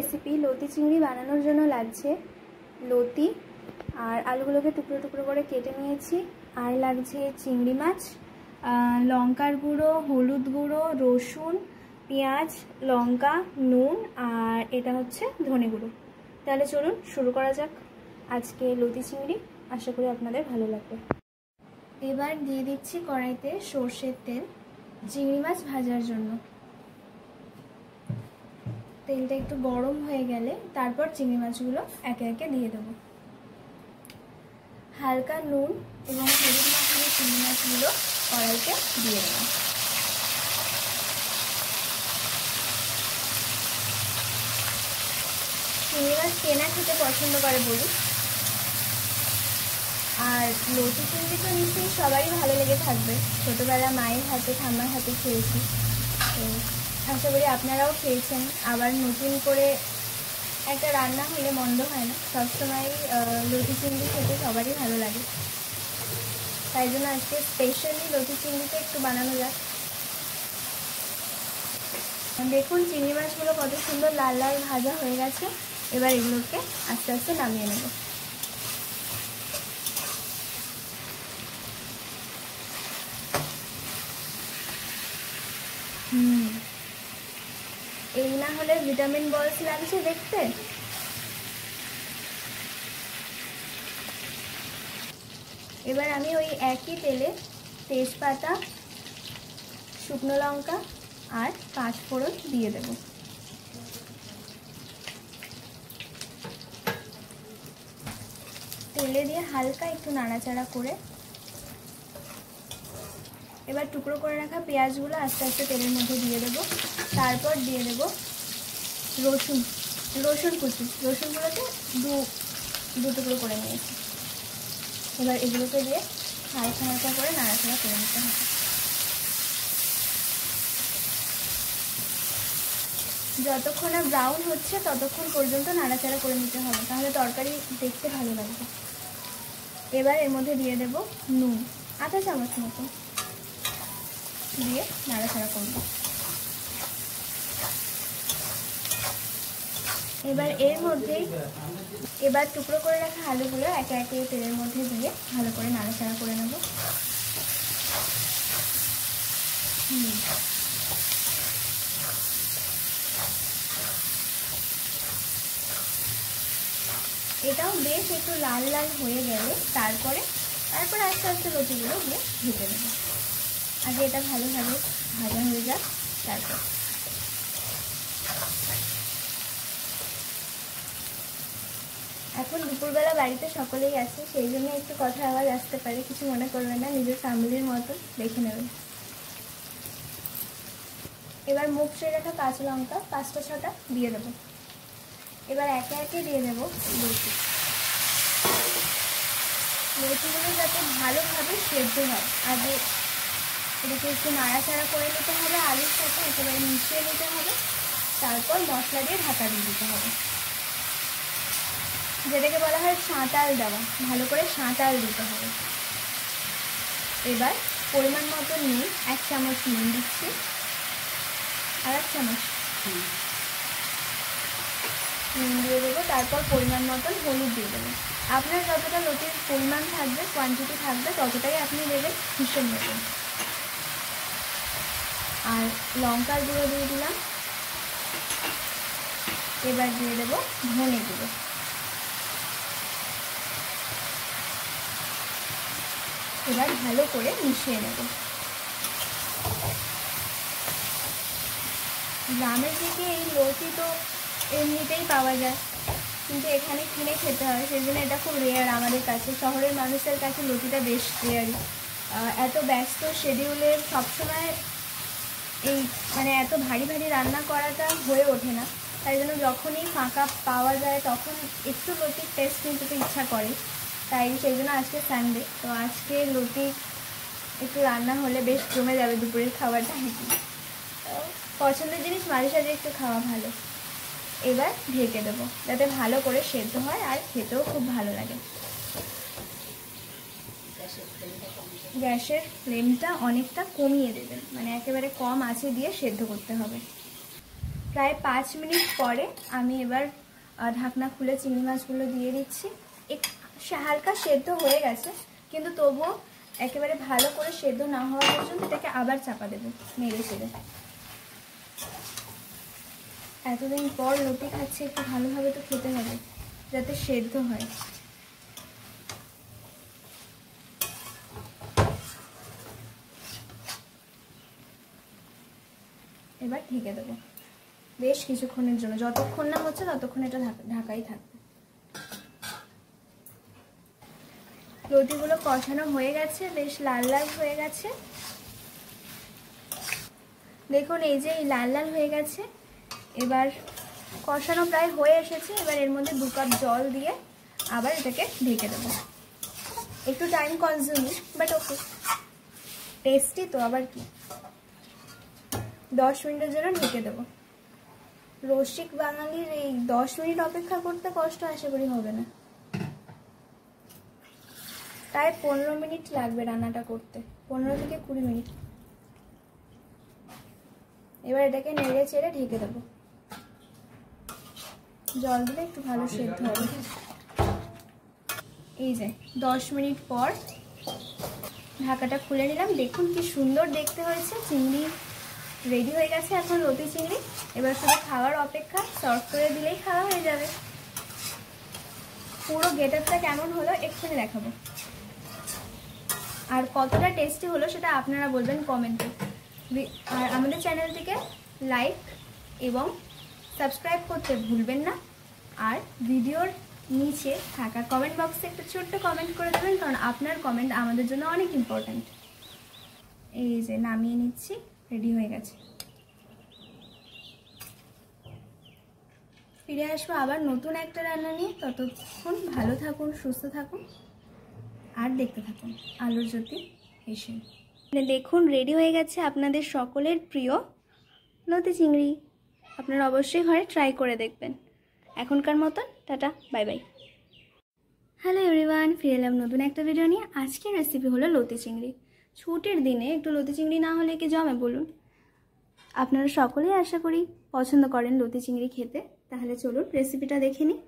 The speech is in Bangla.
রেসিপি লতি চিংড়ি বানানোর জন্য লাগছে লতি আর আলুগুলোকে টুকরো টুকরো করে কেটে নিয়েছি। আর লাগছে চিংড়ি মাছ, লঙ্কার গুঁড়ো, হলুদ গুঁড়ো, রসুন, পেঁয়াজ, লঙ্কা, নুন আর এটা হচ্ছে ধনে গুঁড়ো। তাহলে চলুন শুরু করা যাক আজকে লতি চিংড়ি। আশা করি আপনাদের ভালো লাগবে। এবার দিয়ে দিচ্ছি কড়াইতে সর্ষের তেল চিংড়ি মাছ ভাজার জন্য। তেলটা একটু গরম হয়ে গেলে তারপর চিংড়ি মাছগুলো একে একে দিয়ে দেবো। হালকা নুন এবং হলুদ মাখানো চিংড়ি মাছগুলো কড়াইতে দিয়ে দেবো। চিংড়ি মাছ কেনা খেতে পছন্দ করে বলি, আর লতি চিংড়ি তো নিশ্চয়ই সবারই ভালো লেগে থাকবে। ছোটোবেলা মায়ের হাতে ঠাম্মার হাতে খেয়েছি, তো আশা করি আপনারাও খেয়েছেন। আবার নতুন করে একটা রান্না হলে মন্দ হয় না, সবসময় লতি চিংড়ি খেতে সবারই ভালো লাগে। তাই জন্য আজকে স্পেশালি লতি চিংড়িটা একটু বানানো যাক। দেখুন চিংড়ি মাছগুলো কত সুন্দর লাল লাল ভাজা হয়ে গেছে। এবার এগুলোকে আস্তে আস্তে নামিয়ে নেব। এই না হলে ভিটামিন বলস লাগছে দেখতে। এবার আমি ওই একই তেলে তেজপাতা, শুকনো লঙ্কা আর পাঁচফোড়ন দিয়ে দেব। তেলে দিয়ে হালকা একটু নাড়াচাড়া করে এবার টুকরো করে রাখা পেঁয়াজগুলো আস্তে আস্তে তেলের মধ্যে দিয়ে দেব। তারপর দিয়ে দেব রসুন কুচি। রসুনগুলোকে দু টুকরো করে নিয়েছি। এবার এগুলোকে দিয়ে হালকা হালকা করে নাড়াচাড়া করে নিতে হবে। যতক্ষণ না ব্রাউন হচ্ছে ততক্ষণ পর্যন্ত নাড়াচাড়া করে নিতে হবে, তাহলে তরকারি দেখতে ভালো লাগবে। এবার এর মধ্যে দিয়ে দেব নুন, আধা চামচ মতো দিয়ে নাড়াচাড়া করব। এবার এর মধ্যেই টুকরো করে রাখা আলুগুলো একে একে তেলের মধ্যে দিয়ে ভালো করে নাড়াচাড়া করে নেব। এটাও বেশ একটু লাল লাল হয়ে গেলে তারপরে আস্তে আস্তে লতিগুলো দিয়ে ভেজে নেব। আগে এটা ভালোভাবে ভাজা হয়ে যাক। তারপর এখন দুপুরবেলা বাড়িতে সকলেই আছে, সেই জন্য একটু কথা আওয়াজ আসতে পারে, কিছু মনে করবেন না, নিজের ফ্যামিলির মতো দেখে নেবেন। এবার মুখ ছেড়ে রাখা কাঁচা লঙ্কা 5-6টা দিয়ে দেবো। এবার একে একে দিয়ে দেবো লতিগুলো যাতে ভালোভাবে সেদ্ধ হয়। আগে এটাকে একটু নাড়াচাড়া করে নিতে হবে, আলুর সাথে একেবারে মিশিয়ে নিতে হবে। তারপর মশলা দিয়ে ঢাকা দিয়ে দিতে হবে, যেটাকে বলা হয় সাঁতাল দেওয়া। ভালো করে সাঁতাল দিতে হবে। এবার পরিমাণ মতো নুন, 1 চামচ নুন দিচ্ছি, আর 1 চামচ নুন দিয়ে দেবো। তারপর পরিমাণ মতন হলুদ দিয়ে দেবো। আপনার যতটা লতির পরিমাণ থাকবে, কোয়ান্টিটি থাকবে, ততটাই আপনি দেবেন, হিসেব নেবেন। আর লঙ্কার গুঁড়ো দিয়ে দিলাম। এবার দিয়ে দেবো ধনে গুঁড়ো। এবার ভালো করে মিশিয়ে নেব। গ্রামের দিকে এই লতি তো এমনিতেই পাওয়া যায়, কিন্তু এখানে কিনে খেতে হয়, সেই জন্য এটা খুব রেয়ার আমাদের কাছে। শহরের মানুষের কাছে লতিটা বেশ রেয়ারই। এত ব্যস্ত শিডিউলে সবসময় এই এত ভারী ভারী রান্না করাটা হয়ে ওঠে না। তাই জন্য যখনই ফাঁকা পাওয়া যায় তখন একটু লতির টেস্ট নিতে ইচ্ছা করে। তাই সেই জন্য আজকে সানডে, তো আজকে লতি একটু রান্না হলে বেশ জমে যাবে দুপুরের খাবারটা। পছন্দের জিনিস মাঝে সাঝে একটু খাওয়া ভালো। এবার ঢেকে দেবো যাতে ভালো করে সেদ্ধ হয় আর খেতেও খুব ভালো লাগে। গ্যাসের ফ্লেমটা অনেকটা কমিয়ে দেবেন, একেবারে কম আঁচে দিয়ে সেদ্ধ করতে হবে। প্রায় 5 মিনিট পরে আমি এবার ঢাকনা খুলে চিংড়ি মাছগুলো দিয়ে দিচ্ছি। হালকা সেদ্ধ হয়ে গেছে, কিন্তু তবুও একেবারে ভালো করে সেদ্ধ না হওয়া পর্যন্ত এটাকে আবার চাপা দেবো নেড়ে চেড়ে। এতদিন পর লতি খাচ্ছি, একটু ভালোভাবে তো খেতে হবে যাতে সেদ্ধ হয়। এবার ঢেকে দেবো বেশ কিছুক্ষণের জন্য, যতক্ষণ না হচ্ছে ততক্ষণ এটা ঢাকাই থাকবে। লতিগুলো কষানো হয়ে গেছে, বেশ লাল লাল হয়ে গেছে। দেখুন এই যে লাল লাল হয়ে গেছে। এবার কষানো প্রায় হয়ে এসেছে। এবার এর মধ্যে 2 কাপ জল দিয়ে আবার এটাকে ঢেকে দেবো। একটু time consuming, but okay, tasty তো আবার কি। 10 মিনিটের জন্য ঢেকে দেবো। রসিক বাঙালির এই 10 মিনিট অপেক্ষা করতে কষ্ট আশা করি হবে না। প্রায় 15 মিনিট লাগবে রান্নাটা করতে, 15 থেকে 20 মিনিট। এবার এটাকে নেড়ে চেড়ে ঢেকে দেবো। জল দিলে একটু ভালো সেদ্ধ হবে। এই যে 10 মিনিট পর ঢাকাটা খুলে নিলাম। দেখুন কি সুন্দর দেখতে হয়েছে। চিংড়ি রেডি হয়ে গেছে এখন, লতি চিংড়ি। এবার শুধু খাওয়ার অপেক্ষা, সার্ভ করে দিলেই খাওয়া হয়ে যাবে। পুরো গেটআপটা কেমন হলো এক্ষুনি দেখাবো। আর কতটা টেস্টি হলো সেটা আপনারা বলবেন কমেন্টে। আর আমাদের চ্যানেলটিকে লাইক এবং সাবস্ক্রাইব করতে ভুলবেন না। আর ভিডিওর নিচে থাকা কমেন্ট বক্সে একটা ছোট্ট কমেন্ট করে দেবেন, কারণ আপনার কমেন্ট আমাদের জন্য অনেক ইম্পর্ট্যান্ট। এই যে নামিয়ে নিচ্ছি, রেডি হয়ে গেছে। ফিরে আসবো আবার নতুন একটা রান্না নিয়ে। ততক্ষণ ভালো থাকুন, সুস্থ থাকুন আর দেখতে থাকুন আলোর জ্যোতি হেসে। দেখুন রেডি হয়ে গেছে আপনাদের সকলের প্রিয় লতি চিংড়ি। আপনারা অবশ্যই ঘরে ট্রাই করে দেখবেন। এখনকার মতন tata, bye bye. Hello everyone, ফিরে এলাম নতুন একটা ভিডিও নিয়ে। আজকের রেসিপি হলো লতি চিংড়ি। ছুটির দিনে একটু লতি চিংড়ি না হলে কি জমে বলুন? আপনারা সকলেই আশা করি পছন্দ করেন লতি চিংড়ি খেতে। তাহলে চলুন রেসিপিটা দেখে নিই।